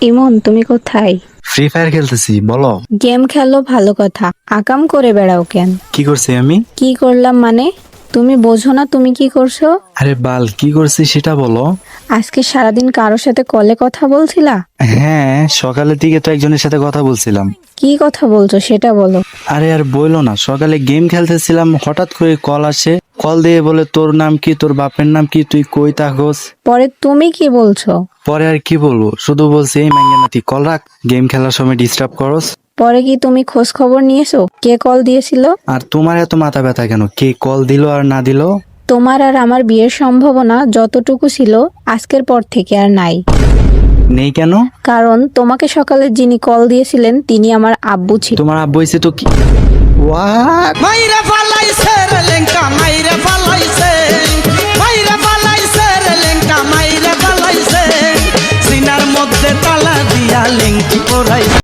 ইমন, তুমি কোথায়? Free fire খেলতেছি, বলো। গেম খেলো ভালো কথা, আকাম করে বেড়াও কেন? কি করছি আমি? কি করলাম মানে? তুমি বোঝো না তুমি কি করছো? আরে বাল, কি করছি সেটা বলো। আজকে সারাদিন কারোর সাথে কলে কথা বলছিলা? হ্যাঁ, সকালের দিকে তো একজনের সাথে কথা বলছিলাম। কি কথা বলছো সেটা বলো। আরে আর বইলো না, সকালে গেম খেলতেছিলাম, হঠাৎ করে কল আসে। কল দিয়ে বলে তোর নাম কি, তোর বাপের নাম কি, তুই কই থাকস। পরে তুমি কি বলছো? পরে আর কি বলবো, শুধু বলছি এই মাইয়ানাতি কল রাখ, গেম খেলার সময় ডিস্টার্ব করস। পরে কি তুমি খোঁজ খবর নিয়েছো কে কল দিয়েছিল? আর তোমার এত মাথা ব্যথা কেন, কে কল দিল আর না দিল? তোমার আর আমার বিয়ের সম্ভাবনা যতটুকু ছিল আজকের পর থেকে আর নাই। নেই কেন? কারণ তোমাকে সকালে যিনি কল দিয়েছিলেন তিনি আমার আব্বু ছিল। তোমার আব্বু হইছে তো কি? What? মাইরা ফালাইছে রে লেঙ্কা মাইরা ফালাইছে মাইরা ফালাইছে রে লেঙ্কা মাইরা ফালাইছে সিনার মধ্যে তালা দিয়া লেঙ্কি পরাইছে